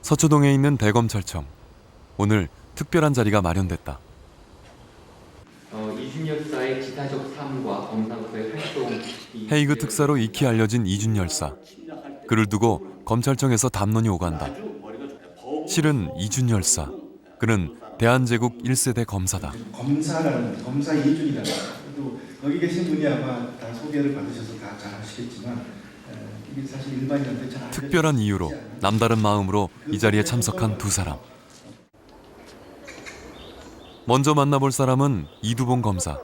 서초동에 있는 대검찰청. 오늘 특별한 자리가 마련됐다. 이준 열사의 기사적 삶과 검사로서의 활동. 헤이그 특사로 익히 알려진 이준 열사. 그를 두고 검찰청에서 담론이 오간다. 실은 이준 열사. 그는 대한제국 1세대 검사다. 검사 이준이라는 또 거기 계신 분이 아마 다 소개를 받으셔서 다 잘 아시겠지만 이게 사실 일반인한테 잘 특별한 이유로 남다른 마음으로 이 자리에 참석한 두 사람. 먼저 만나볼 사람은 이두봉 검사.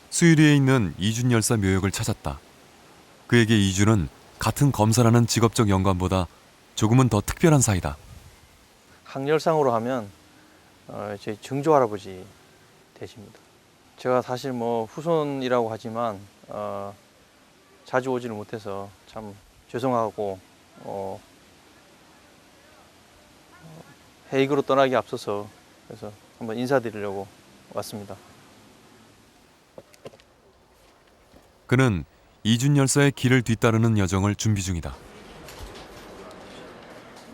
수유리에 있는 이준 열사 묘역을 찾았다. 그에게 이준은 같은 검사라는 직업적 연관보다 조금은 더 특별한 사이다. 학렬상으로 하면 저희 증조 할아버지 되십니다. 제가 사실 뭐 후손이라고 하지만 자주 오지를 못해서 참 죄송하고 헤이그로 떠나기 앞서서 그래서 한번 인사드리려고 왔습니다. 그는 이준 열사의 길을 뒤따르는 여정을 준비 중이다.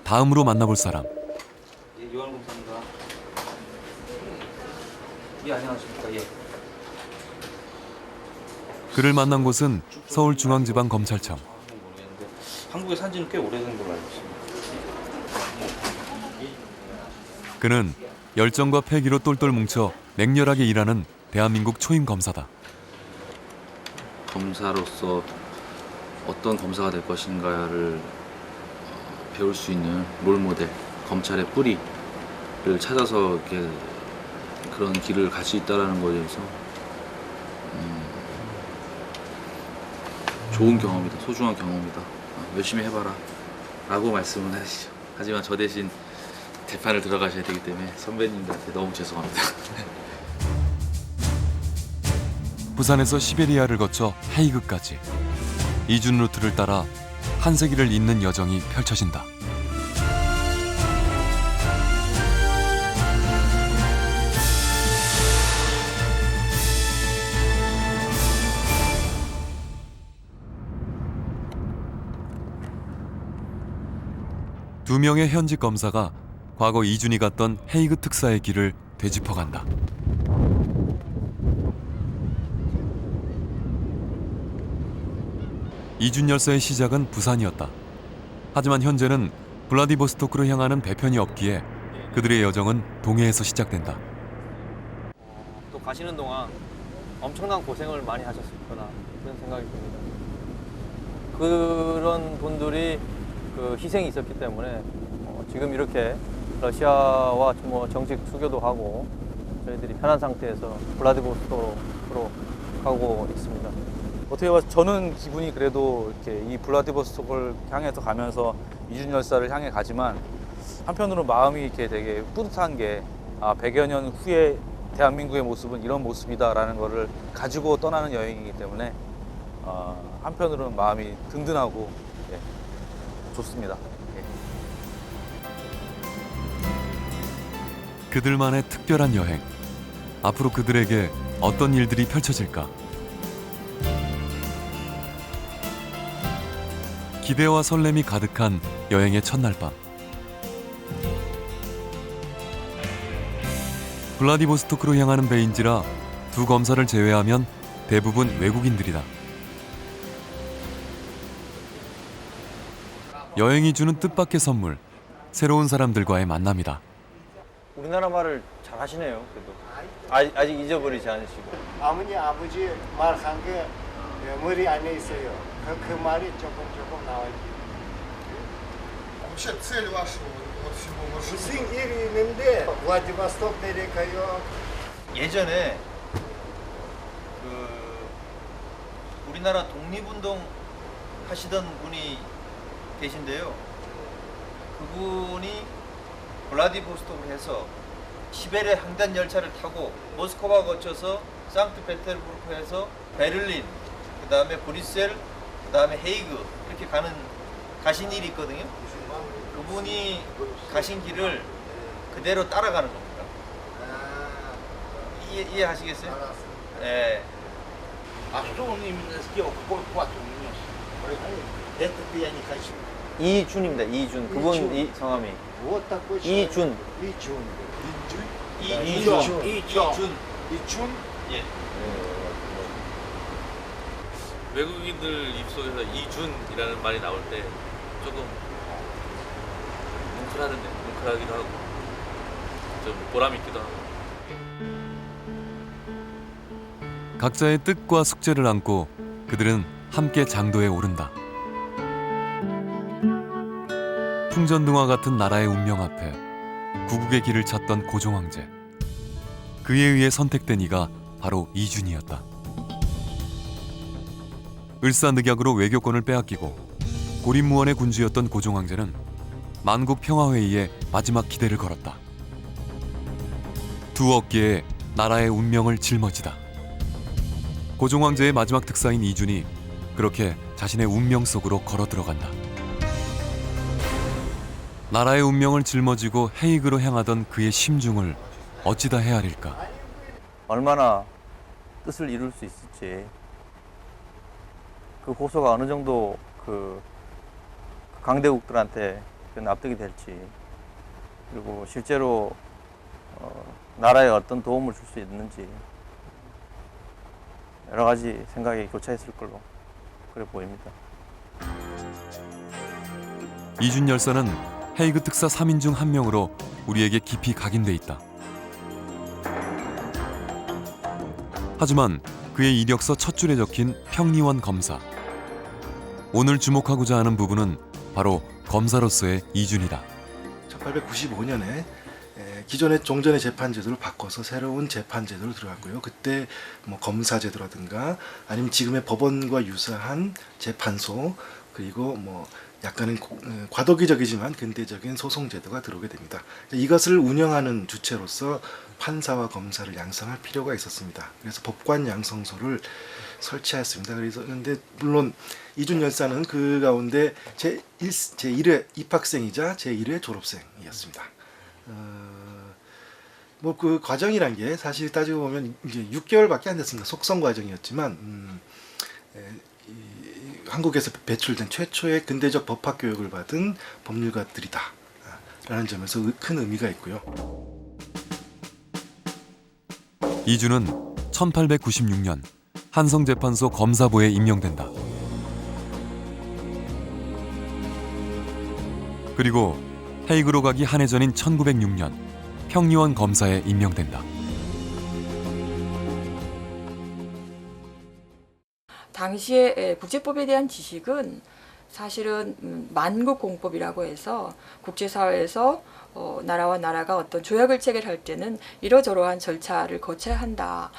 다음으로 만나볼 사람. 예, 요한 검사입니다. 예, 안녕하십니까. 예. 그를 만난 곳은 서울중앙지방검찰청. 한국에 산 지는 꽤 오래된 걸로 알고 있습니다. 그는 열정과 패기로 똘똘 뭉쳐 맹렬하게 일하는 대한민국 초임 검사다. 검사로서 어떤 검사가 될 것인가를 배울 수 있는 롤모델, 검찰의 뿌리를 찾아서 이렇게 그런 길을 갈 수 있다는 것에 대해서 좋은 경험이다, 소중한 경험이다. 열심히 해봐라 라고 말씀을 하시죠. 하지만 저 대신 재판을 들어가셔야 되기 때문에 선배님들한테 너무 죄송합니다. 부산에서 시베리아를 거쳐 헤이그까지 이준 루트를 따라 한 세기를 잇는 여정이 펼쳐진다. 두 명의 현직 검사가 과거 이준이 갔던 헤이그 특사의 길을 되짚어간다. 이준 열사의 시작은 부산이었다. 하지만 현재는 블라디보스토크로 향하는 배편이 없기에 그들의 여정은 동해에서 시작된다. 또 가시는 동안 엄청난 고생을 많이 하셨을 거라 그런 생각이 듭니다. 그런 분들이 그 희생이 있었기 때문에 지금 이렇게 러시아와 뭐 정식 수교도 하고 저희들이 편한 상태에서 블라디보스토크로 가고 있습니다. 어떻게 봐서 저는 기분이 그래도 이렇게 이 블라디보스토크를 향해서 가면서 이준 열사를 향해 가지만 한편으로 마음이 이렇게 되게 뿌듯한 게 100여 년 후에 대한민국의 모습은 이런 모습이다라는 거를 가지고 떠나는 여행이기 때문에 한편으로는 마음이 든든하고 좋습니다. 그들만의 특별한 여행. 앞으로 그들에게 어떤 일들이 펼쳐질까? 기대와 설렘이 가득한 여행의 첫날 밤. 블라디보스토크로 향하는 배인지라 두 검사를 제외하면 대부분 외국인들이다. 여행이 주는 뜻밖의 선물, 새로운 사람들과의 만남이다. 우리나라 말을 잘 하시네요. 그래도 아직 잊어버리지 않으시고. 아버지 말한 게 머리 안에 있어요. 그 말이 조금 나와요. Вообще цель вашего вот всего маршрута? 무슨 일이 있는데 블라디보스토크 내려가요. 예전에 우리나라 독립운동 하시던 분이 계신데요. 그분이 블라디보스토크를 해서 시베리아 횡단 열차를 타고 모스크바 거쳐서 상트페테르부르크에서 베를린, 그 다음에 브뤼셀, 그 다음에 헤이그 이렇게 가신 일이 있거든요. 그분이 가신 길을 그대로 따라가는 겁니다. 이해하시겠어요? 네. А что он именно сделал? Какой вклад он внес? Это я не хочу. 이준입니다. 이준. 그분 이준. 이 성함이 Вот такой человек. 이준. Ичун. 이준. 예. 외국인들 입속에서 이준이라는 말이 나올 때 조금 뭉클하기도 하고 좀 보람 있기도 하고. 각자의 뜻과 숙제를 안고 그들은 함께 장도에 오른다. 풍전등화 같은 나라의 운명 앞에 구국의 길을 찾던 고종 황제. 그에 의해 선택된 이가 바로 이준이었다. 을사늑약으로 외교권을 빼앗기고 고립무원의 군주였던 고종 황제는 만국 평화회의에 마지막 기대를 걸었다. 두 어깨에 나라의 운명을 짊어지다. 고종 황제의 마지막 특사인 이준이 그렇게 자신의 운명 속으로 걸어 들어간다. 나라의 운명을 짊어지고 헤이그로 향하던 그의 심중을 어찌다 헤아릴까? 얼마나 뜻을 이룰 수 있을지, 그 고소가 어느 정도 그 강대국들한테 납득이 될지, 그리고 실제로 나라에 어떤 도움을 줄 수 있는지 여러 가지 생각이 교차했을 걸로 그래 보입니다. 이준 열사는 헤이그 특사 3인 중 한 명으로 우리에게 깊이 각인돼 있다. 하지만 그의 이력서 첫 줄에 적힌 평리원 검사. 오늘 주목하고자 하는 부분은 바로 검사로서의 이준이다. 1895년에 기존의 종전의 재판 제도를 바꿔서 새로운 재판 제도로 들어갔고요. 그때 뭐 검사 제도라든가 아니면 지금의 법원과 유사한 재판소, 그리고 뭐 약간은 과도기적이지만 근대적인 소송 제도가 들어오게 됩니다. 이것을 운영하는 주체로서 판사와 검사를 양성할 필요가 있었습니다. 그래서 법관 양성소를 설치하였습니다. 그런데 물론 이준 열사는 그 가운데 제1회 입학생이자 제1회 졸업생이었습니다. 뭐 그 과정이란 게 사실 따지고 보면 이제 6개월밖에 안 됐습니다. 속성 과정이었지만 한국에서 배출된 최초의 근대적 법학 교육을 받은 법률가들이다 라는 점에서 큰 의미가 있고요. 이준은 1896년 한성재판소 검사부에 임명된다. 그리고 헤이그로 가기 한 해 전인 1906년 평리원 검사에 임명된다. 당시에 국제법에 대한 지식은 사실은 만국공법이라고 해서 국제사회에서 나라와 나라가 어떤 조약을 체결할 때는 이러저러한 절차를 거쳐야 한다.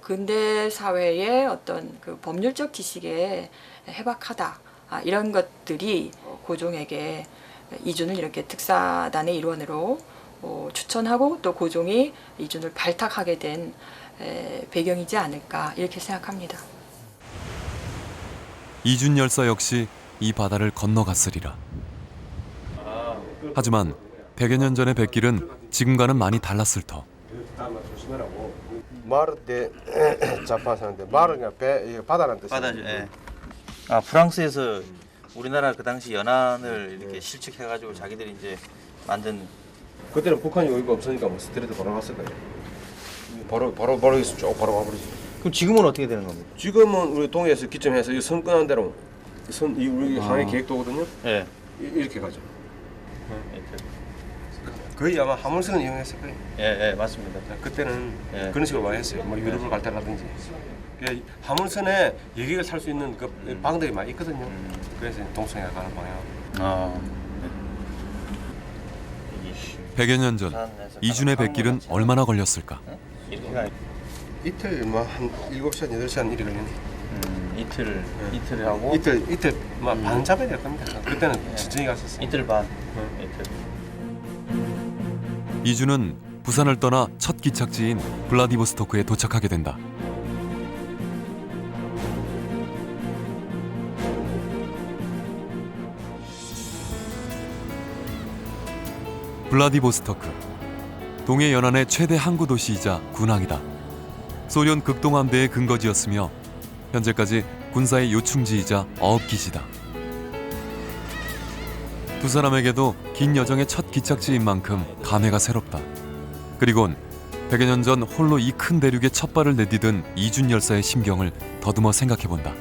근대 사회의 어떤 그 법률적 지식에 해박하다. 이런 것들이 고종에게 이준을 이렇게 특사단의 일원으로 추천하고 또 고종이 이준을 발탁하게 된 배경이지 않을까 이렇게 생각합니다. 이준 열사 역시 이 바다를 건너갔으리라. 하지만 100여 년 전의 백길은 지금과는 많이 달랐을 터. 마르데 자파사는데 마르가 배 바다라는 뜻이에요. 바다죠. 예. 아, 프랑스에서 우리나라 그 당시 연안을 이렇게 실측해가지고 자기들이 이제 만든. 그때는 북한이 여기가 없으니까 뭐 스트레이트 바로 갔을 거예요. 바로 여기서 쭉 바로 와버리지. 그럼 지금은 어떻게 되는 겁니까? 지금은 우리 동해에서 기점해서 이 선 끊은 대로 이 우리 항해 계획도거든요. 예. 이렇게 가죠. 거의 아마 화물선을 이용했을 거예요. 예, 맞습니다. 그때는 예. 그런 식으로 많이 했어요. 뭐 유럽을 갈 때라든지. 그러니까 화물선에 여객을 탈 수 있는 그 방들이 많이 있거든요. 그래서 동성에 가는 방향. 100여 년 전 이준의 백길은 얼마나 걸렸을까? 이틀 뭐한 7시간 8시간 일이 걸리네. 이틀 하고 이틀 반 잡아야 될 겁니다. 그때는 천천히 갔었어요. 이틀 반. 이준은 부산을 떠나 첫 기착지인 블라디보스토크에 도착하게 된다. 블라디보스토크, 동해 연안의 최대 항구 도시이자 군항이다. 소련 극동함대의 근거지였으며 현재까지 군사의 요충지이자 어업기지다. 두 사람에게도 긴 여정의 첫 기착지인 만큼 감회가 새롭다. 그리곤 100여 년 전 홀로 이 큰 대륙에 첫 발을 내디딘 이준 열사의 심경을 더듬어 생각해본다.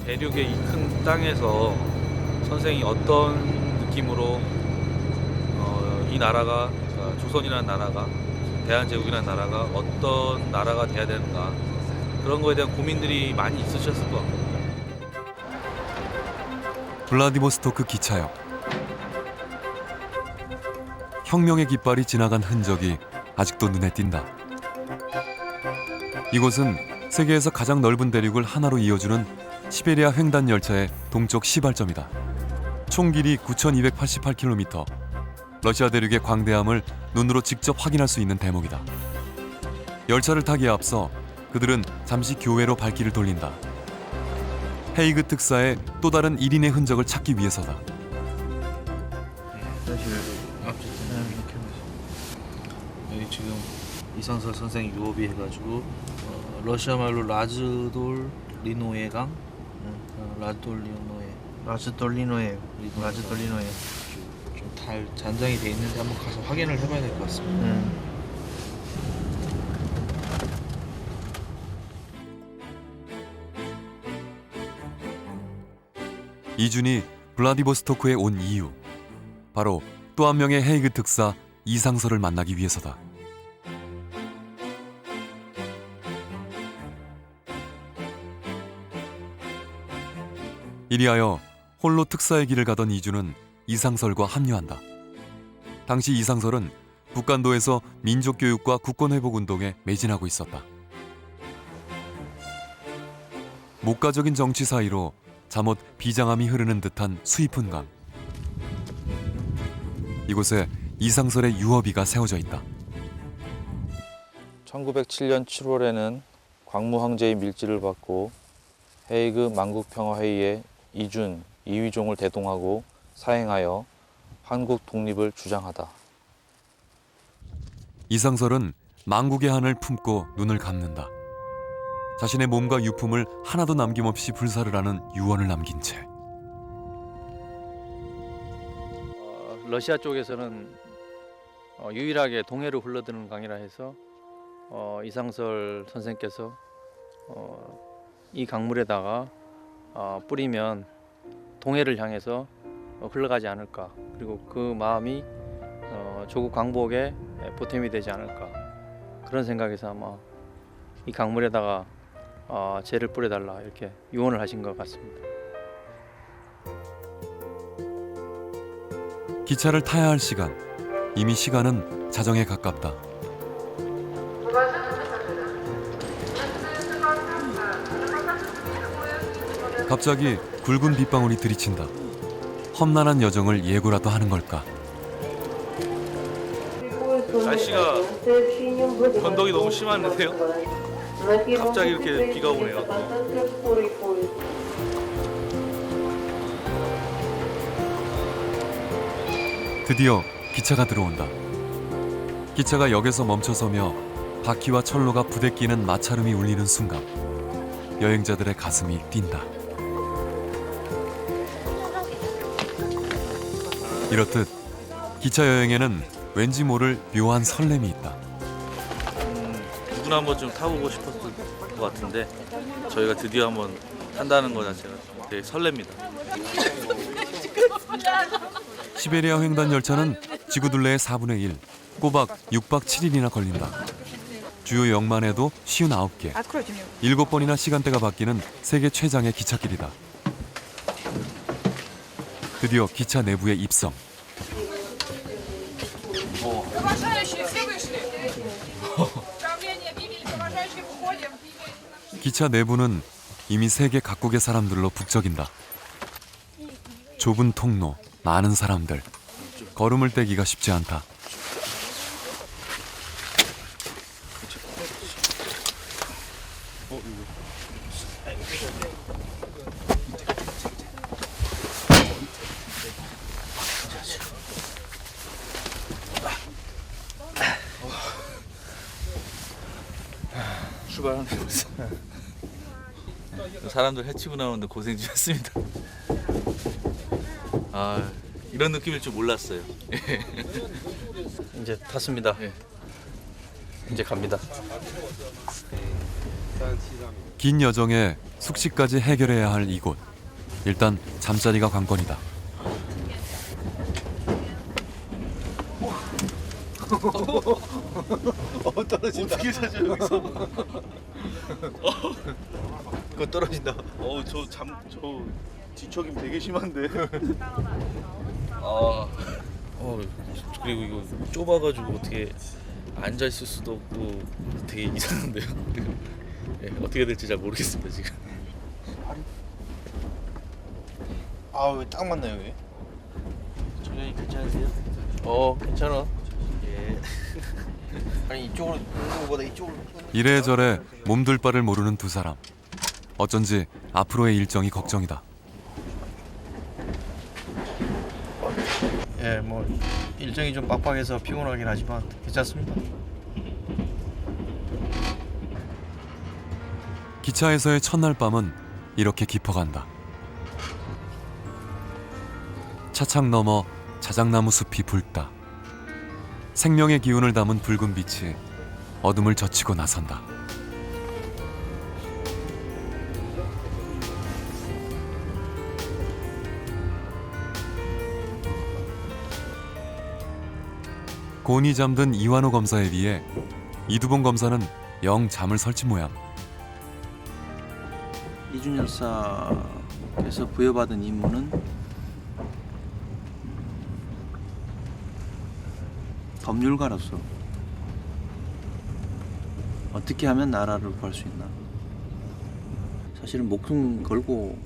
대륙의 이 큰 땅에서 선생이 어떤 느낌으로 이 나라가 조선이라는 나라가 대한제국이라는 나라가 어떤 나라가 돼야 되는가 그런 거에 대한 고민들이 많이 있으셨을 것 같아요. 블라디보스토크 기차역. 혁명의 깃발이 지나간 흔적이 아직도 눈에 띈다. 이곳은 세계에서 가장 넓은 대륙을 하나로 이어주는 시베리아 횡단 열차의 동쪽 시발점이다. 총 길이 9,288km. 러시아 대륙의 광대함을 눈으로 직접 확인할 수 있는 대목이다. 열차를 타기에 앞서 그들은 잠시 교외로 발길을 돌린다. 헤이그 특사의 또 다른 1인의 흔적을 찾기 위해서다. 여기 지금 이상설 선생 유업이 해가지고 러시아 말로 라즈돌리노에 강, 라즈돌리노에 좀 잔장이 돼 있는데 한번 가서 확인을 해봐야 될 것 같습니다. 이준이 블라디보스토크에 온 이유, 바로 또 한 명의 헤이그 특사 이상설을 만나기 위해서다. 이리하여 홀로 특사의 길을 가던 이준은 이상설과 합류한다. 당시 이상설은 북간도에서 민족교육과 국권회복운동에 매진하고 있었다. 목가적인 정치 사이로 잠옷 비장함이 흐르는 듯한 수입훈감. 이곳에 이상설의 유업이가 세워져 있다. 1907년 7월에는 광무 황제의 밀지를 받고 헤이그 만국평화회의에 이준, 이휘종을 대동하고 사행하여 한국 독립을 주장하다. 이상설은 망국의 한을 품고 눈을 감는다. 자신의 몸과 유품을 하나도 남김없이 불사를 하는 유언을 남긴 채. 러시아 쪽에서는 유일하게 동해로 흘러드는 강이라 해서 이상설 선생께서 이 강물에다가 뿌리면 동해를 향해서 흘러가지 않을까, 그리고 그 마음이 조국 광복에 보탬이 되지 않을까, 그런 생각에서 아마 이 강물에다가 재를 뿌려달라 이렇게 유언을 하신 것 같습니다. 기차를 타야 할 시간. 이미 시간은 자정에 가깝다. 갑자기 굵은 빗방울이 들이친다. 험난한 여정을 예고라도 하는 걸까? 날씨가 건덕이 너무 심한데요? 갑자기 이렇게 비가 오네요. 드디어 기차가 들어온다. 기차가 역에서 멈춰서며 바퀴와 철로가 부대끼는 마찰음이 울리는 순간 여행자들의 가슴이 뛴다. 이렇듯 기차 여행에는 왠지 모를 묘한 설렘이 있다. 누구나 한번 좀 타보고 싶었을 것 같은데 저희가 드디어 한번 탄다는 거 자체가 되게 설렙니다. 시베리아 횡단 열차는 지구 둘레의 4분의 1, 꼬박 6박 7일이나 걸린다. 주요 역만 해도 59개, 7번이나 시간대가 바뀌는 세계 최장의 기찻길이다. 드디어 기차 내부에 입성. 기차 내부는 이미 세계 각국의 사람들로 북적인다. 좁은 통로, 많은 사람들. 걸음을 떼기가 쉽지 않다. 출발하는 게 벌써. 사람들 해치고 나오는데 고생 좀 했습니다. 아, 이런 느낌일 줄 몰랐어요. 이제 탔습니다. 네. 이제 갑니다. 긴 여정에 숙식까지 해결해야 할 이곳. 일단 잠자리가 관건이다. 떨어진다. 어떻게 사죠 여기서? 그거 떨어진다. 저 뒤척임 되게 심한데. 그리고 이거 좁아가지고 어떻게 앉아 있을 수도 없고 되게 이상한데요. 네, 어떻게 될지 잘 모르겠습니다 지금. 아우 딱 맞나요 여기? 저기 괜찮으세요? 괜찮아. 예. 아니 이쪽으로 오는 것보다 이쪽으로. 이래저래 몸둘 바를 모르는 두 사람. 어쩐지 앞으로의 일정이 걱정이다. 예, 뭐 일정이 좀 빡빡해서 피곤하긴 하지만 괜찮습니다. 기차에서의 첫날 밤은 이렇게 깊어간다. 차창 너머 자작나무 숲이 붉다. 생명의 기운을 담은 붉은 빛이 어둠을 젖히고 나선다. 곤히 잠든 이완호 검사에 비해 이두봉 검사는 영 잠을 설친 모양. 이준 열사께서 부여받은 임무는 법률가로서 어떻게 하면 나라를 구할 수 있나. 사실은 목숨 걸고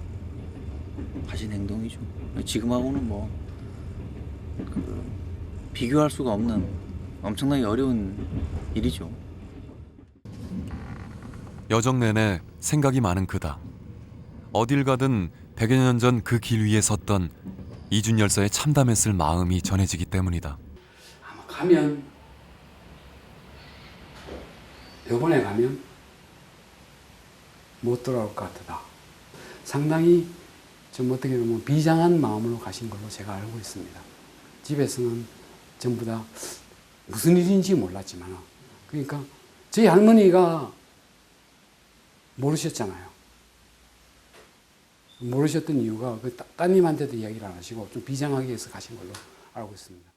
하신 행동이죠. 지금하고는 뭐 비교할 수가 없는 엄청나게 어려운 일이죠. 여정 내내 생각이 많은 그다. 어딜 가든 100여 년 전 그 길 위에 섰던 이준 열사의 참담했을 마음이 전해지기 때문이다. 아마 가면 요번에 가면 못 돌아올 것 같다. 상당히 좀 어떻게 보면 비장한 마음으로 가신 걸로 제가 알고 있습니다. 집에서는 전부 다 무슨 일인지 몰랐지만, 그러니까 저희 할머니가 모르셨잖아요. 모르셨던 이유가 그 따님한테도 이야기를 안 하시고 좀 비장하게 해서 가신 걸로 알고 있습니다.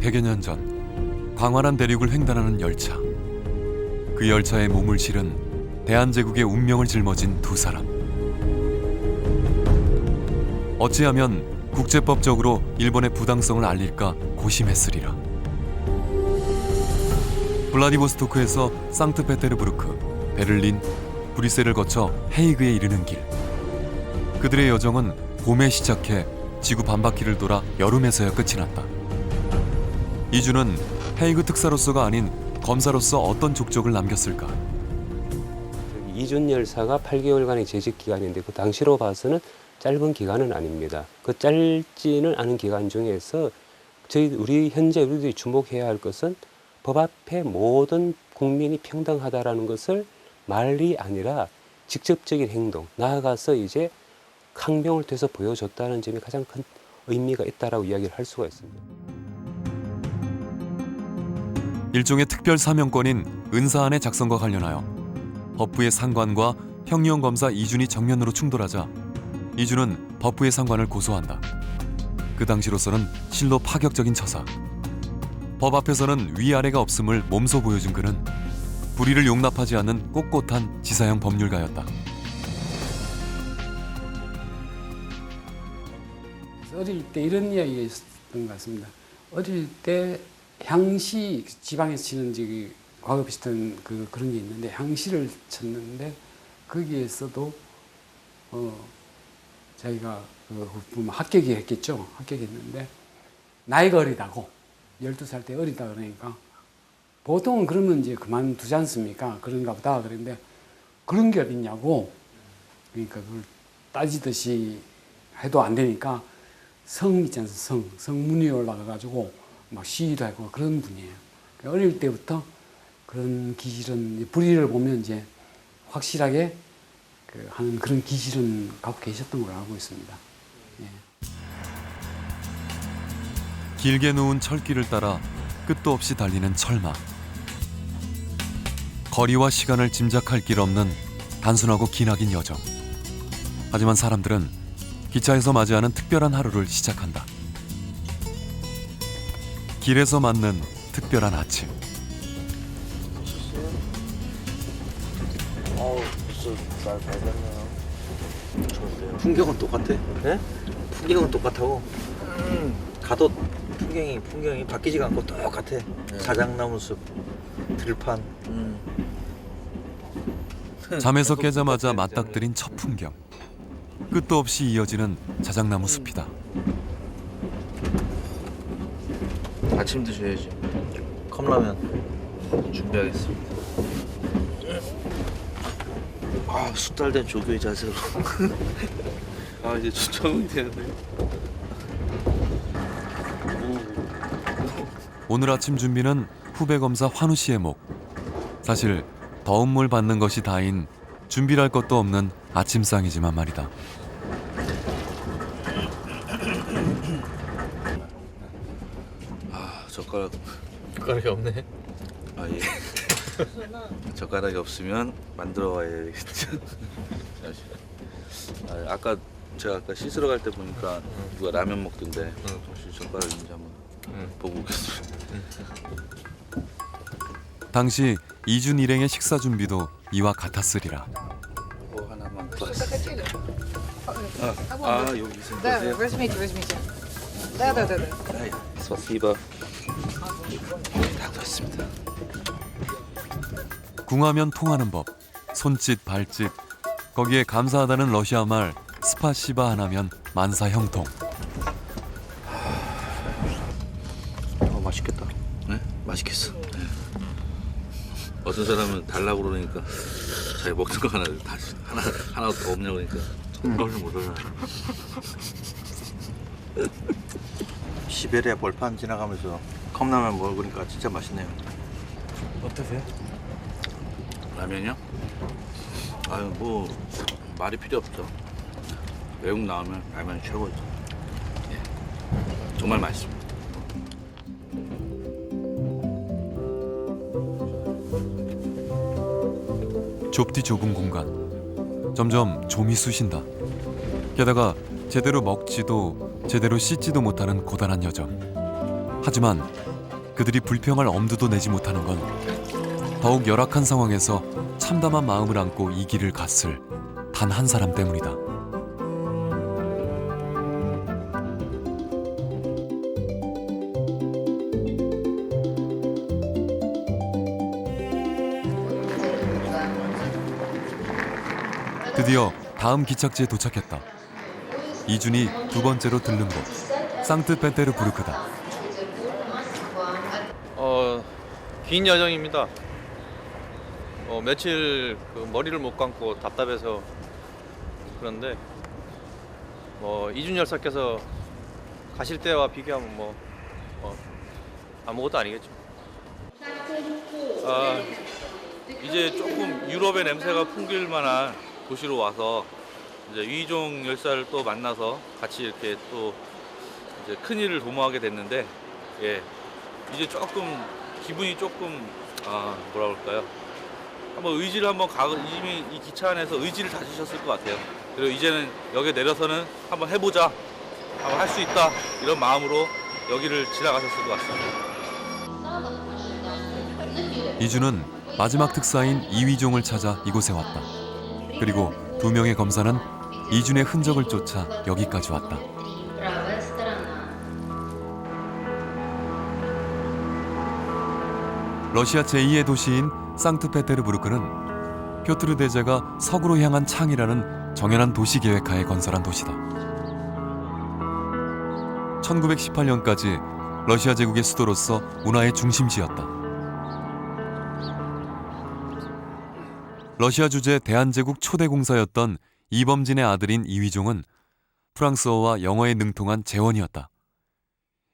100여 년 전 광활한 대륙을 횡단하는 열차. 그 열차에 몸을 실은 대한제국의 운명을 짊어진 두 사람. 어찌하면 국제법적으로 일본의 부당성을 알릴까 고심했으리라. 블라디보스토크에서 상트페테르부르크, 베를린, 브뤼셀을 거쳐 헤이그에 이르는 길. 그들의 여정은 봄에 시작해 지구 반바퀴를 돌아 여름에서야 끝이 났다. 이준은 헤이그 특사로서가 아닌 검사로서 어떤 족적을 남겼을까? 이준 열사가 8개월간의 재직 기간인데 그 당시로 봐서는 짧은 기간은 아닙니다. 그 짧지는 않은 기간 중에서 우리 현재 우리들이 주목해야 할 것은 법 앞에 모든 국민이 평등하다라는 것을 말이 아니라 직접적인 행동, 나아가서 이제 강병을 통해서 보여줬다는 점이 가장 큰 의미가 있다라고 이야기를 할 수가 있습니다. 일종의 특별 사명권인 은사안의 작성과 관련하여 법부의 상관과 형리형 검사 이준이 정면으로 충돌하자 이준은 법부의 상관을 고소한다. 그 당시로서는 실로 파격적인 처사. 법 앞에서는 위아래가 없음을 몸소 보여준 그는 불의를 용납하지 않는 꼿꼿한 지사형 법률가였다. 어릴 때 이런 이야기가 있었던 것 같습니다. 어릴 때 향시, 지방에서 치는 저기 과거 비슷한 그런 게 있는데 향시를 쳤는데 거기에서도 자기가 합격이 했겠죠. 합격했는데 나이가 어리다고 12살 때 어리다 그러니까 보통은 그러면 이제 그만두지 않습니까? 그런가 보다 그랬는데 그런 게 어딨냐고. 그러니까 그걸 따지듯이 해도 안 되니까 성 있지 않습니까? 성문위에 올라가가지고 막 시위도 하고 그런 분이에요. 어릴 때부터 그런 기질은 불의를 보면 이제 확실하게 하는 그런 기질은 갖고 계셨던 걸로 알고 있습니다. 예. 길게 누운 철길을 따라 끝도 없이 달리는 철마. 거리와 시간을 짐작할 길 없는 단순하고 기나긴 여정. 하지만 사람들은 기차에서 맞이하는 특별한 하루를 시작한다. 길에서 맞는 특별한 아침. 날 밝았네요. 좋은데요. 풍경은 똑같아? 네? 풍경은 똑같고 가도 풍경이 바뀌지가 않고 똑같아. 자작나무 숲, 들판. 잠에서 깨자마자 맞닥뜨린 첫 풍경. 끝도 없이 이어지는 자작나무 숲이다. 아침 드셔야지. 컵라면 준비하겠습니다. 아, 숙달된 조교의 자세로. 아, 이제 적응이 되는데. 오늘 아침 준비는 후배 검사 환우 씨의 목. 사실 더운 물 받는 것이 다인 준비할 것도 없는 아침상이지만 말이다. 아, 젓가락이 없네. 아, 예. 젓가락이 없으면 만들어 와야겠죠. 아까 제가 씻으러 갈 때 보니까 누가 라면 먹던데 혹시 젓가락 있는지 한번 보고 오겠습니다. 당시 이준 일행의 식사 준비도 이와 같았으리라. 뭐 하나만 더. 여기 있어요. Да, возьмите. Да. 스파시바. 다 됐습니다. 궁하면 통하는 법, 손짓 발짓, 거기에 감사하다는 러시아 말 스파시바 하나면 만사 형통. 맛있겠다. 네? 맛있겠어. 네. 어떤 사람은 달라고 그러니까 자기 먹는 거 하나 더 없냐고 그러니까 그걸 모르나. 시베리아 벌판 지나가면서 컵라면 먹으니까 진짜 맛있네요. 어떠세요? 라면이요? 아유, 뭐 말이 필요 없죠. 외국 나오면 라면이 최고죠. 예. 정말 맛있습니다. 좁디 좁은 공간. 점점 좀이 쑤신다. 게다가 제대로 먹지도 제대로 씻지도 못하는 고단한 여정. 하지만 그들이 불평할 엄두도 내지 못하는 건 더욱 열악한 상황에서 참담한 마음을 안고 이 길을 갔을 단 한 사람 때문이다. 드디어 다음 기착지에 도착했다. 이준이 두 번째로 들른 곳, 상트페테르부르크다. 긴 여정입니다. 며칠 머리를 못 감고 답답해서 그런데 이준 열사께서 가실 때와 비교하면 아무것도 아니겠죠. 이제 조금 유럽의 냄새가 풍길 만한 도시로 와서 이제 위종 열사를 또 만나서 같이 이렇게 또 이제 큰 일을 도모하게 됐는데, 이제 조금 기분이 조금 뭐라 그럴까요? 한번 의지를 이미 이 기차 안에서 의지를 다지셨을 것 같아요. 그리고 이제는 여기에 내려서는 한번 해보자, 한번 할 수 있다, 이런 마음으로 여기를 지나가셨을 것 같습니다. 이준은 마지막 특사인 이위종을 찾아 이곳에 왔다. 그리고 두 명의 검사는 이준의 흔적을 쫓아 여기까지 왔다. 러시아 제2의 도시인 상트페테르부르크는 표트르 대제가 서구로 향한 창이라는 정연한 도시계획하에 건설한 도시다. 1918년까지 러시아 제국의 수도로서 문화의 중심지였다. 러시아 주재 대한제국 초대 공사였던 이범진의 아들인 이위종은 프랑스어와 영어에 능통한 재원이었다.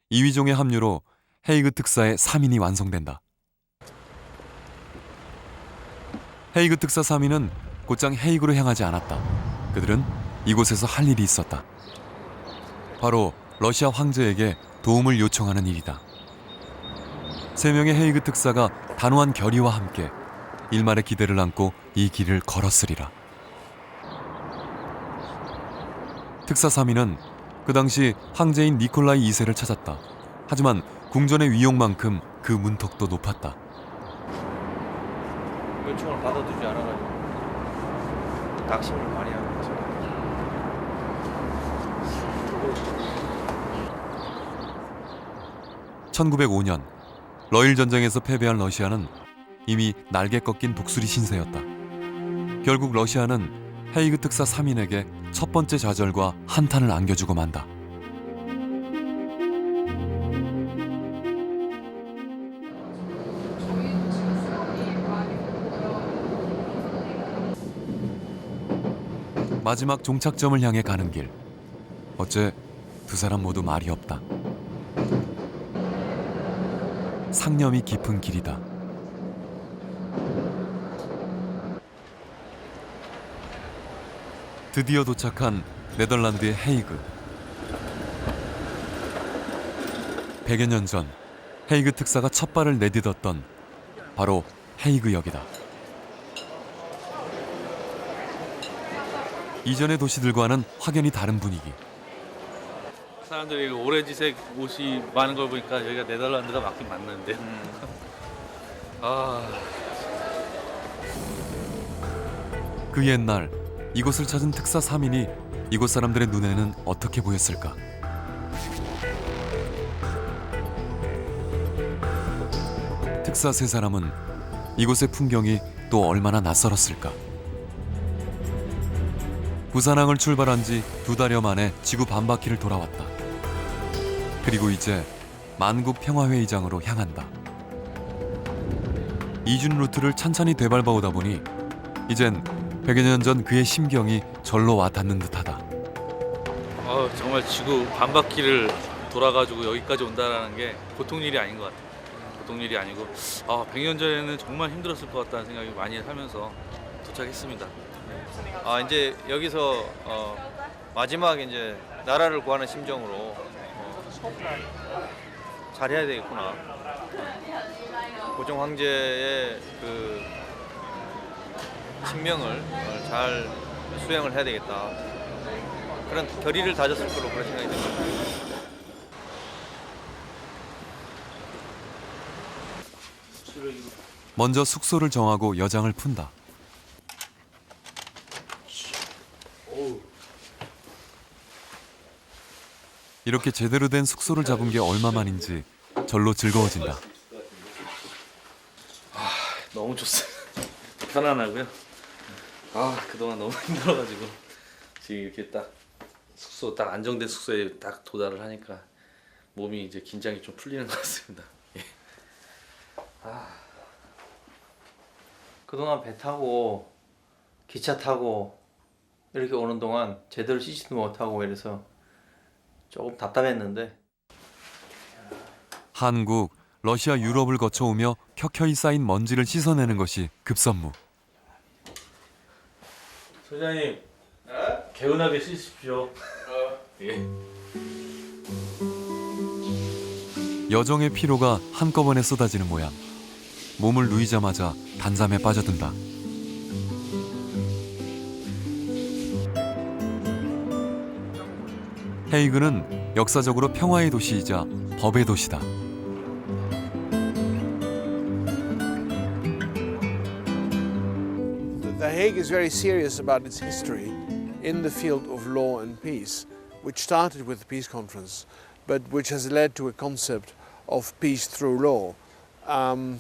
이위종의 합류로 헤이그 특사의 3인이 완성된다. 헤이그 특사 3인은 곧장 헤이그로 향하지 않았다. 그들은 이곳에서 할 일이 있었다. 바로 러시아 황제에게 도움을 요청하는 일이다. 3명의 헤이그 특사가 단호한 결의와 함께 일말의 기대를 안고 이 길을 걸었으리라. 특사 3인은 그 당시 황제인 니콜라이 2세를 찾았다. 하지만 궁전의 위용만큼 그 문턱도 높았다. 요청을 받아두지 않아가지고 낙심을 많이 하고 있어요. 1905년 러일 전쟁에서 패배한 러시아는 이미 날개 꺾인 독수리 신세였다. 결국 러시아는 헤이그 특사 3인에게 첫 번째 좌절과 한탄을 안겨주고 만다. 마지막 종착점을 향해 가는 길. 어째 두 사람 모두 말이 없다. 상념이 깊은 길이다. 드디어 도착한 네덜란드의 헤이그. 100여 년 전 헤이그 특사가 첫 발을 내딛었던 바로 헤이그역이다. 이전의 도시들과는 확연히 다른 분위기. 사람들이 오렌지색 옷이 많은 걸 보니까 여기가 네덜란드가 맞긴 맞는데. 그 옛날 이곳을 찾은 특사 3인이 이곳 사람들의 눈에는 어떻게 보였을까? 특사 3사람은 이곳의 풍경이 또 얼마나 낯설었을까? 부산항을 출발한 지 2달여 만에 지구 반바퀴를 돌아왔다. 그리고 이제 만국 평화회의장으로 향한다. 이준 루트를 찬찬히 되밟아 오다 보니 이젠 100여 년 전 그의 심경이 절로 와 닿는 듯하다. 정말 지구 반바퀴를 돌아가지고 여기까지 온다는 게 보통 일이 아닌 것 같아요. 보통 일이 아니고 100년 전에는 정말 힘들었을 것 같다는 생각이 많이 하면서 도착했습니다. 이제 여기서 마지막 이제 나라를 구하는 심정으로 잘해야 되겠구나. 고종 황제의 그 신명을 잘 수행을 해야 되겠다. 그런 결의를 다졌을 거로 그런 생각이 듭니다. 먼저 숙소를 정하고 여장을 푼다. 이렇게 제대로 된 숙소를 잡은 게 얼마만인지 절로 즐거워진다. 너무 좋습니다. 편안하고요. 그동안 너무 힘들어가지고 지금 이렇게 딱 숙소 딱 안정된 숙소에 딱 도달을 하니까 몸이 이제 긴장이 좀 풀리는 것 같습니다. 그동안 배 타고 기차 타고 이렇게 오는 동안 제대로 씻지도 못하고 이래서 조금 답답했는데 한국, 러시아, 유럽을 거쳐오며 켜켜이 쌓인 먼지를 씻어내는 것이 급선무. 소장님, 개운하게 씻으십시오. 여정의 피로가 한꺼번에 쏟아지는 모양. 몸을 누이자마자 단잠에 빠져든다. 헤이그는 역사적으로 평화의 도시이자 법의 도시다. The Hague is very serious about its history in the field of law and peace, which started with the peace conference, but which has led to a concept of peace through law. And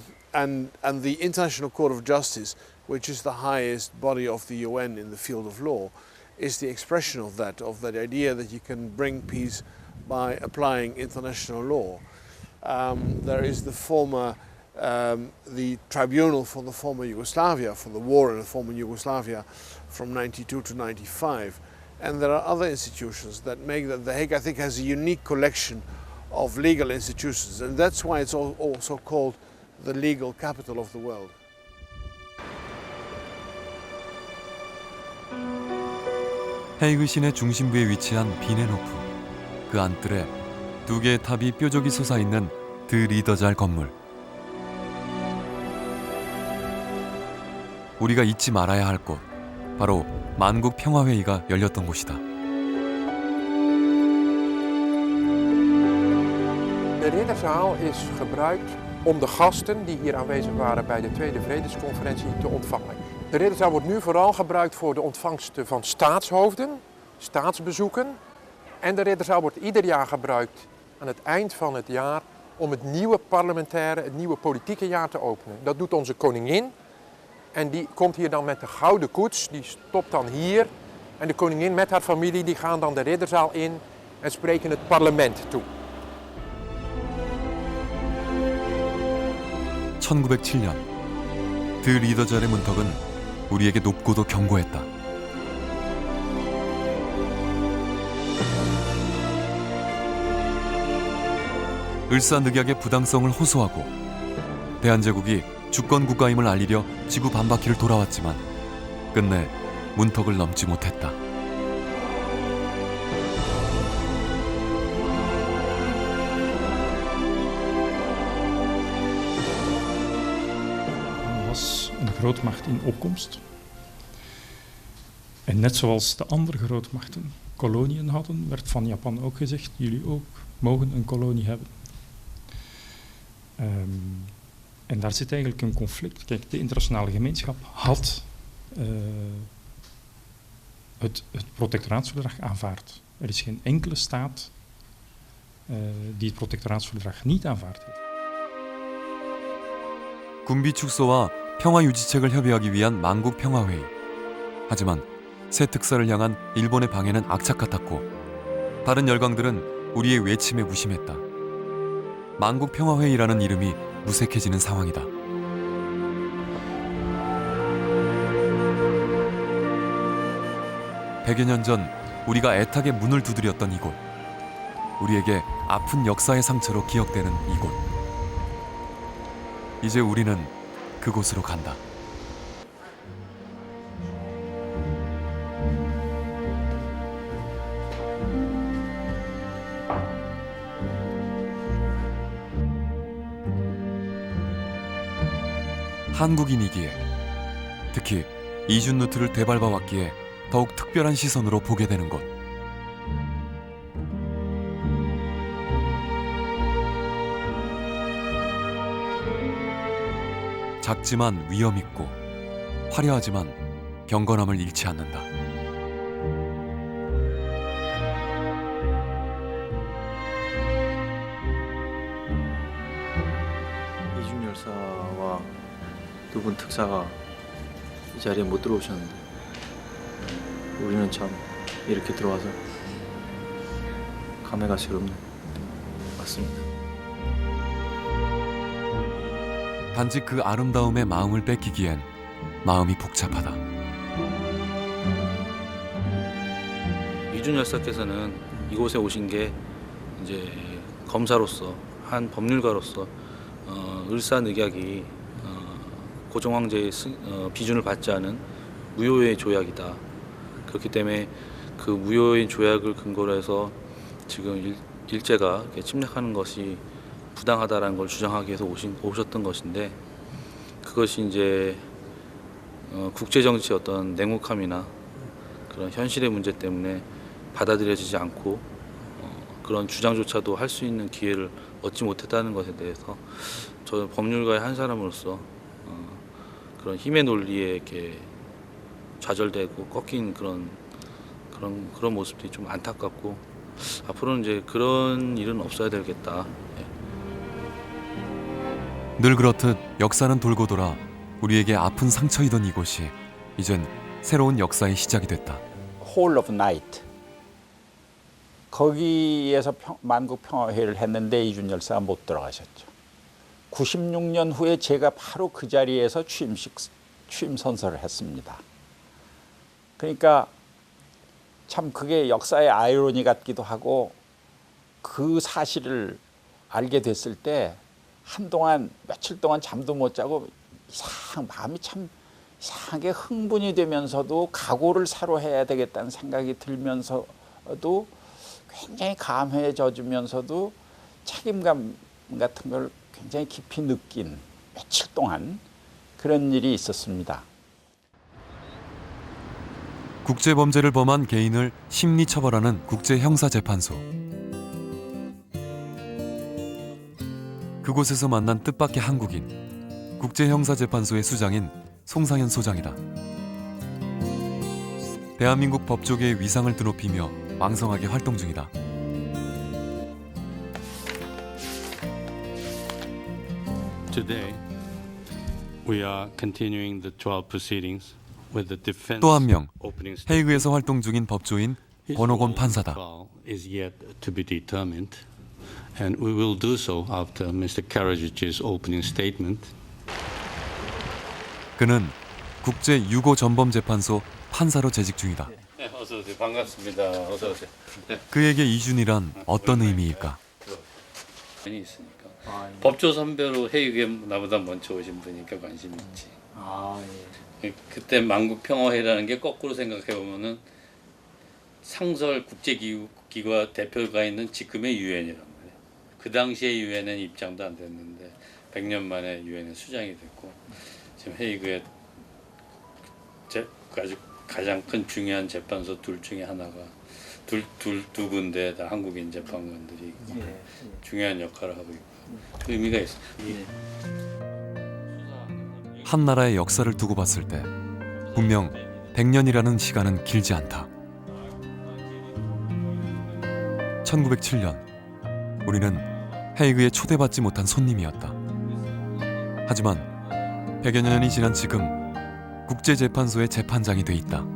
the International Court of Justice, which is the highest body of the UN in the field of law, is the expression of that idea that you can bring peace by applying international law. There is the tribunal for the former Yugoslavia, for the war in the former Yugoslavia from 92 to 95. And there are other institutions that make that The Hague, I think, has a unique collection of legal institutions. And that's why it's also called the legal capital of the world. 헤이그 시내 중심부에 위치한 비넨호프. 그 안뜰에 두 개의 탑이 뾰족이 솟아있는 드 리더잘 건물. 우리가 잊지 말아야 할 곳, 바로 만국평화회의가 열렸던 곳이다. De Ridderzaal is gebruikt om de gasten die hier aanwezig waren bij de Tweede Vredesconferentie te ontvangen. De Ridderzaal wordt nu vooral gebruikt voor de ontvangst van staatshoofden, staatsbezoeken. En de Ridderzaal wordt ieder jaar gebruikt aan het eind van het jaar om het nieuwe parlementaire, het nieuwe politieke jaar te openen. Dat doet onze koningin. En die komt hier dan met de gouden koets, die stopt dan hier. En de koningin met haar familie die gaan dan de Ridderzaal in en spreken het parlement toe. 1907년 드 리더절의 문턱은 우리에게 높고도 견고했다. 을사늑약의 부당성을 호소하고 대한제국이 주권국가임을 알리려 지구 반바퀴를 돌아왔지만 끝내 문턱을 넘지 못했다. Was een grootmacht in opkomst. En net zoals de andere grootmachten koloniën hadden, werd van Japan ook gezegd, jullie ook mogen een kolonie hebben. En daar zit eigenlijk een conflict. Kijk, de internationale gemeenschap had het protectoraatsverdrag aanvaard. Er is geen enkele staat die het protectoraatsverdrag niet aanvaard heeft. 군비 축소와 평화 유지책을 협의하기 위한 만국 평화회의. 하지만 새 특사를 향한 일본의 방해는 악착 같았고 다른 열강들은 우리의 외침에 무심했다. 만국 평화회의라는 이름이 무색해지는 상황이다. 백여 년 전 우리가 애타게 문을 두드렸던 이곳. 우리에게 아픈 역사의 상처로 기억되는 이곳. 이제 우리는 그곳으로 간다. 한국인이기에, 특히 이준 루트를 되밟아왔기에 더욱 특별한 시선으로 보게 되는 곳. 작지만 위험 있고 화려하지만 경건함을 잃지 않는다. 이준 열사와 두 분 특사가 이 자리에 못 들어오셨는데 우리는 참 이렇게 들어와서 감회가 새롭네. 맞습니다. 단지 그 아름다움에 마음을 뺏기기엔 마음이 복잡하다. 이준 열사께서는 이곳에 오신 게 이제 검사로서 한 법률가로서 을사늑약이 고종 황제의 비준을 받지 않은 무효의 조약이다. 그렇기 때문에 그 무효의 조약을 근거로 해서 지금 일제가 침략하는 것이 부당하다라는 걸 주장하기 위해서 오셨던 것인데 그것이 이제 국제 정치의 어떤 냉혹함이나 그런 현실의 문제 때문에 받아들여지지 않고 그런 주장조차도 할 수 있는 기회를 얻지 못했다는 것에 대해서 저 법률가의 한 사람으로서 그런 힘의 논리에 이렇게 좌절되고 꺾인 그런 모습들이 좀 안타깝고 앞으로는 이제 그런 일은 없어야 되겠다. 늘 그렇듯 역사는 돌고 돌아 우리에게 아픈 상처이던 이곳이 이젠 새로운 역사의 시작이 됐다. 홀 오브 나이트. 거기에서 만국평화회의를 했는데 이준 열사가 못 들어가셨죠. 96년 후에 제가 바로 그 자리에서 취임 선서를 했습니다. 그러니까 참 그게 역사의 아이러니 같기도 하고 그 사실을 알게 됐을 때 한동안 며칠 동안 잠도 못 자고 마음이 참 이상하게 흥분이 되면서도 각오를 새로 해야 되겠다는 생각이 들면서도 굉장히 감회해져주면서도 책임감 같은 걸 굉장히 깊이 느낀 며칠 동안 그런 일이 있었습니다. 국제범죄를 범한 개인을 심리처벌하는 국제형사재판소. 그곳에서 만난 뜻밖의 한국인, 국제형사재판소의 수장인 송상현 소장이다. 대한민국 법조계의 위상을 드높이며 왕성하게 활동 중이다. Today, we are continuing the trial proceedings with the defense. 또 한 명, opening 헤이그에서 활동 중인 법조인 권옥원 판사다. is yet to be determined, and we will do so after Mr. Karadzić's opening statement. 그는 국제 유고 전범재판소 판사로 재직 중이다. 네, 어서 오세요. 반갑습니다. 어서 오세요. 네. 그에게 이준이란 어떤 의미일까? 많이 있으니까. 법조 선배로 헤이그에 나보다 먼저 오신 분이니까 관심 있지. 그때 만국평화회라는 게 거꾸로 생각해 보면은 상설 국제기구와 대표가 있는 지금의 유엔이란 말이야. 그 당시에 유엔은 입장도 안 됐는데 100년 만에 유엔의 수장이 됐고 지금 헤이그의 아주 가장 큰 중요한 재판소 둘 중에 하나가 두 군데 다 한국인 재판관들이 중요한 역할을 하고 있고 의미가 있어. 한 나라의 역사를 두고 봤을 때 분명 100년이라는 시간은 길지 않다. 1907년 우리는 헤이그에 초대받지 못한 손님이었다. 하지만 100여 년이 지난 지금 국제재판소의 재판장이 돼 있다.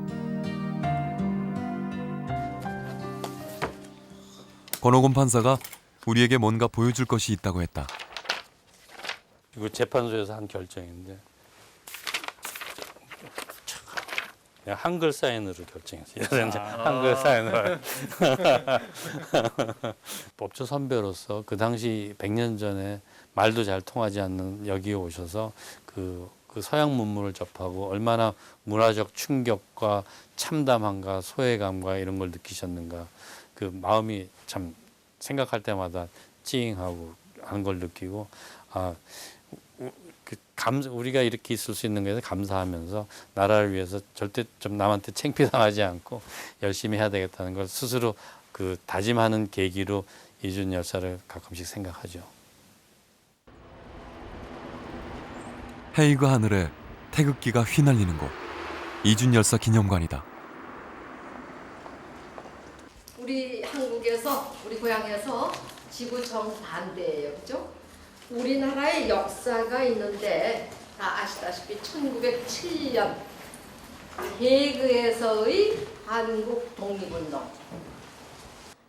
권옥원 판사가 우리에게 뭔가 보여줄 것이 있다고 했다. 이거 재판소에서 한 결정인데 그냥 한글 사인으로 결정했어요. 한글 사인으로. 법조 선배로서 그 당시 100년 전에 말도 잘 통하지 않는 여기에 오셔서 그 서양 문물을 접하고 얼마나 문화적 충격과 참담함과 소외감과 이런 걸 느끼셨는가. 그 마음이 참 생각할 때마다 찡하고 하는 걸 느끼고 우리가 이렇게 있을 수 있는 것에 감사하면서 나라를 위해서 절대 좀 남한테 창피당하지 않고 열심히 해야 되겠다는 걸 스스로 그 다짐하는 계기로 이준 열사를 가끔씩 생각하죠. 헤이그 하늘에 태극기가 휘날리는 곳, 이준 열사 기념관이다. 우리 한국에서 우리 고향에서 지구 정반대예요, 그죠? 우리나라의 역사가 있는데 다 아시다시피 1907년 헤이그에서의 한국 독립운동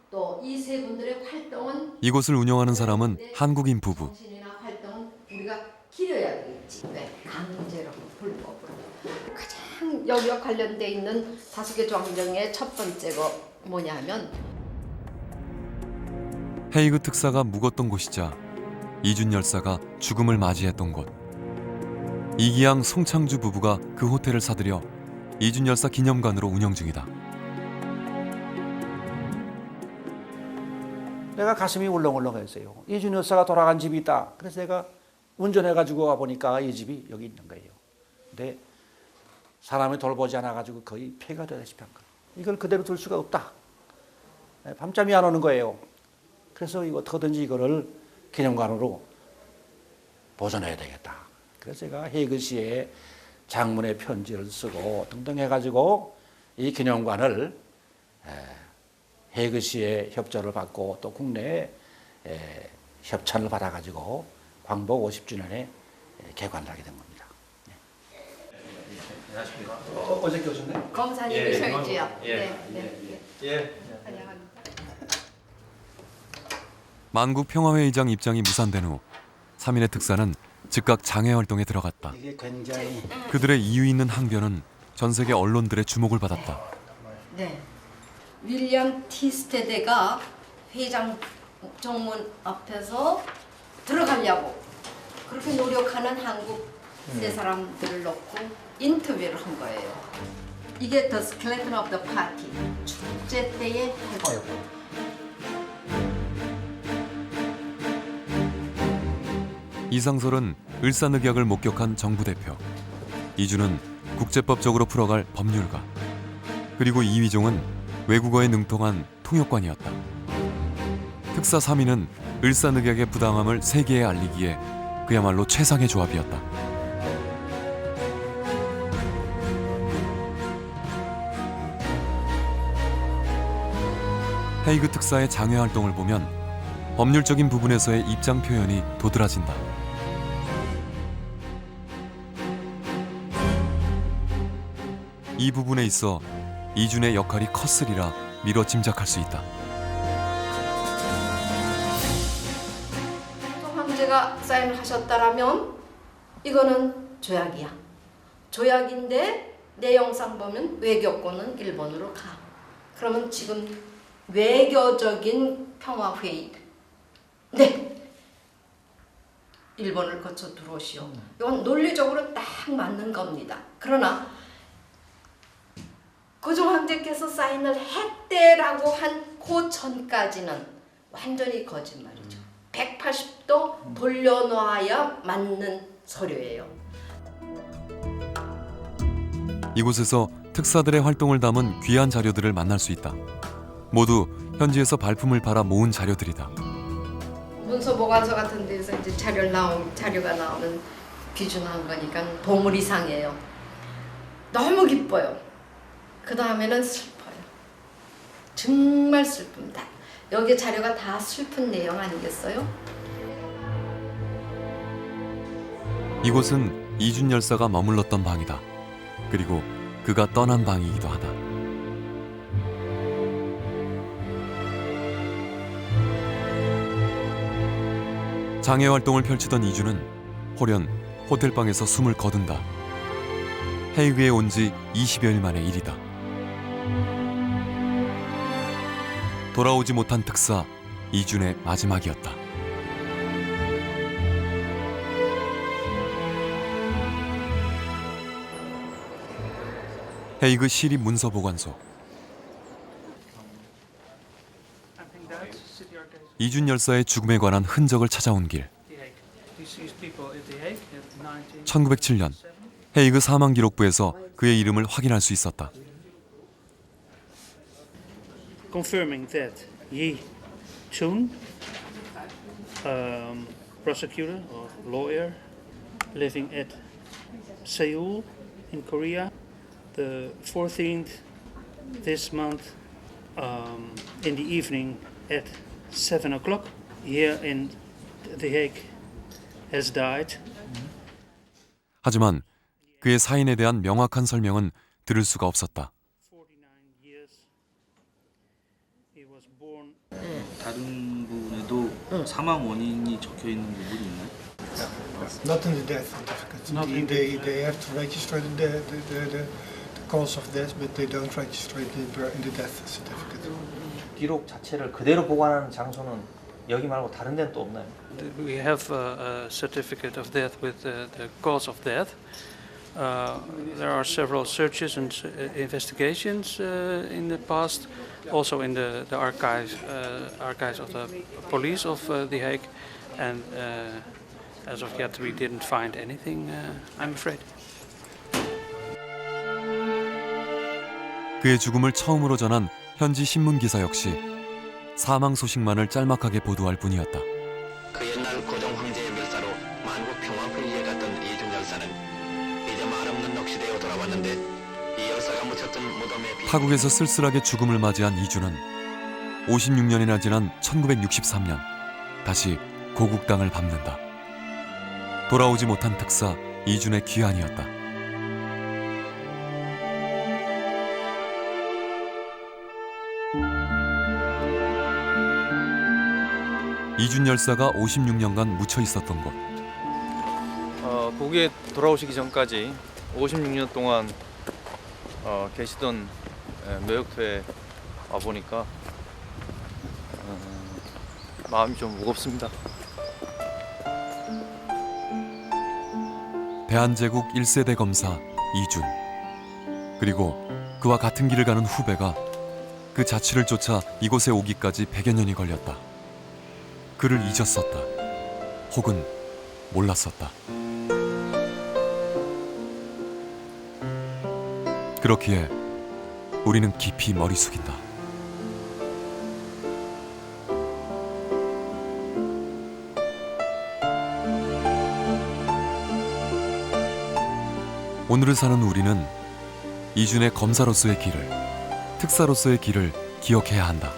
또 이 세 분들의 활동은 이곳을 운영하는 사람은 한국인 부부. 정신이나 활동은 우리가 기려야 되겠지. 왜? 강제로 불법으로. 가장 여기와 관련돼 있는 다수개 정정의 첫 번째가 뭐냐면 헤이그 특사가 묵었던 곳이자 이준 열사가 죽음을 맞이했던 곳. 이기양 송창주 부부가 그 호텔을 사들여 이준 열사 기념관으로 운영 중이다. 내가 가슴이 울렁울렁했어요. 이준 열사가 돌아간 집이 있다. 그래서 내가 운전해가지고 와보니까 이 집이 여기 있는 거예요. 근데 사람이 돌보지 않아가지고 거의 폐가 되다시피 한 거예요. 이걸 그대로 둘 수가 없다. 밤잠이 안 오는 거예요. 그래서 이거 어떻게든지 이거를 기념관으로 보존해야 되겠다. 그래서 제가 헤이그시에 장문의 편지를 쓰고 등등 해가지고 이 기념관을 헤이그시의 협조를 받고 또 국내에 협찬을 받아가지고 광복 50주년에 개관을 하게 된 겁니다. 안녕하십니까. 어저께 오셨나요? 검사님이셔야지요. 만국평화회의장 입장이 무산된 후 3인의 특사는 즉각 장애 활동에 들어갔다. 이게 굉장히 그들의 이유 있는 항변은 전 세계 언론들의 주목을 받았다. 네. 윌리엄 티스테드가 회장 정문 앞에서 들어가려고 그렇게 노력하는 한국 세 사람들을 놓고 인터뷰를 한 거예요. 이게 The Skeleton of the Party, 축제 때의 해적. 이상설은 을사늑약을 목격한 정부 대표, 이주는 국제법적으로 풀어갈 법률가, 그리고 이휘종은 외국어에 능통한 통역관이었다. 특사 3위는 을사늑약의 부당함을 세계에 알리기에 그야말로 최상의 조합이었다. 헤이그 특사의 장외 활동을 보면 법률적인 부분에서의 입장 표현이 도드라진다. 이 부분에 있어 이준의 역할이 컸으리라 미뤄 짐작할 수 있다. 황제가 사인을 하셨다라면 이거는 조약이야. 조약인데 내용상 보면 외교권은 일본으로 가. 그러면 지금 외교적인 평화회의, 네, 일본을 거쳐 들어오시오. 이건 논리적으로 딱 맞는 겁니다. 그러나 고종 황제께서 사인을 했대라고 한 그 전까지는 완전히 거짓말이죠. 180도 돌려놓아야 맞는 서류예요. 이곳에서 특사들의 활동을 담은 귀한 자료들을 만날 수 있다. 모두 현지에서 발품을 팔아 모은 자료들이다. 문서 보관소 같은 데서 이제 자료가 나오는 귀중한 거니까 보물 이상이에요. 너무 기뻐요. 그 다음에는 슬퍼요. 정말 슬픕니다. 여기 자료가 다 슬픈 내용 아니겠어요? 이곳은 이준 열사가 머물렀던 방이다. 그리고 그가 떠난 방이기도 하다. 장애 활동을 펼치던 이준은 홀연 호텔방에서 숨을 거둔다. 헤이그에 온 지 20여일 만의 일이다. 돌아오지 못한 특사 이준의 마지막이었다. 헤이그 시립 문서보관소. 이준 열사의 죽음에 관한 흔적을 찾아온 길. 1907년 헤이그 사망기록부에서 그의 이름을 확인할 수 있었다. Confirming that Yi Chun, prosecutor or lawyer, living at Seoul in Korea, the 14th this month in the evening at 7 o'clock here in The Hague has died. 하지만 그의 사인에 대한 명확한 설명은 들을 수가 없었다. 다른 부분에도 사망 원인이 적혀 있는 부분이 있나요? Not in the death certificate. They have to register the cause of death, but they don't register it in the death certificate. 기록 자체를 그대로 보관하는 장소는 여기 말고 다른 데는 또 없나요? We have a certificate of death with the cause of death. There are several searches and investigations in the past, also in the archives of the police of The Hague, and as of yet we didn't find anything, I'm afraid. 그의 죽음을 처음으로 전한 현지 신문 기사 역시 사망 소식만을 짤막하게 보도할 뿐이었다. 그 옛날 고종 황제의 멸사로 만국 평화회의에 갔던 이준 열사는 이제 말없는 넋이 되어 돌아왔는데 이 열사가 묻혔던 무덤에 타국에서 쓸쓸하게 죽음을 맞이한 이준은 56년이나 지난 1963년 다시 고국 땅을 밟는다. 돌아오지 못한 특사 이준의 귀환이었다. 이준 열사가 56년간 묻혀 있었던 곳. 고국에 돌아오시기 전까지 56년 동안 계시던 묘역터에 와 보니까 마음이 좀 무겁습니다. 대한제국 1세대 검사 이준. 그리고 그와 같은 길을 가는 후배가 그 자취를 쫓아 이곳에 오기까지 100여 년이 걸렸다. 그를 잊었었다. 혹은 몰랐었다. 그렇기에 우리는 깊이 머리 숙인다. 오늘을 사는 우리는 이준의 검사로서의 길을, 특사로서의 길을 기억해야 한다.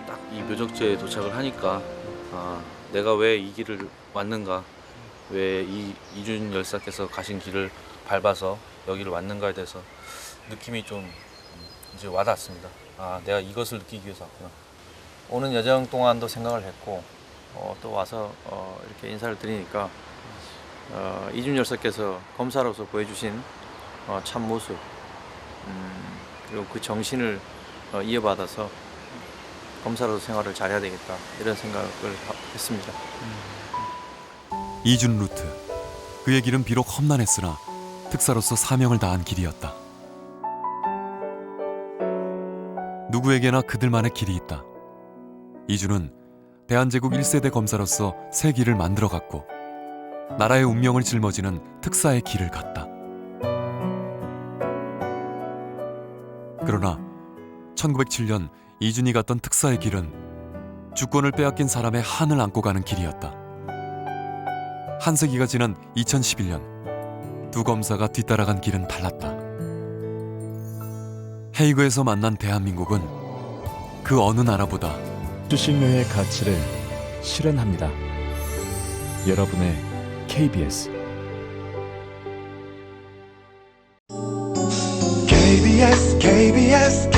딱 이 묘적지에 도착을 하니까 내가 왜 이 길을 왔는가, 왜 이준 열사께서 가신 길을 밟아서 여기를 왔는가에 대해서 느낌이 좀 이제 와닿습니다. 내가 이것을 느끼기 위해서 왔구나. 오는 여정 동안도 생각을 했고 또 와서 이렇게 인사를 드리니까 이준 열사께서 검사로서 보여주신 참 모습, 그리고 그 정신을 이어받아서 검사로서 생활을 잘해야 되겠다, 이런 생각을 했습니다. 이준 루트. 그의 길은 비록 험난했으나 특사로서 사명을 다한 길이었다. 누구에게나 그들만의 길이 있다. 이준은 대한제국 1세대 검사로서 새 길을 만들어갔고 나라의 운명을 짊어지는 특사의 길을 갔다. 그러나 1907년 이준이 갔던 특사의 길은 주권을 빼앗긴 사람의 한을 안고 가는 길이었다. 한세기가 지난 2011년 두 검사가 뒤따라간 길은 달랐다. 헤이그에서 만난 대한민국은 그 어느 나라보다 수신료의 가치를 실현합니다. 여러분의 KBS KBS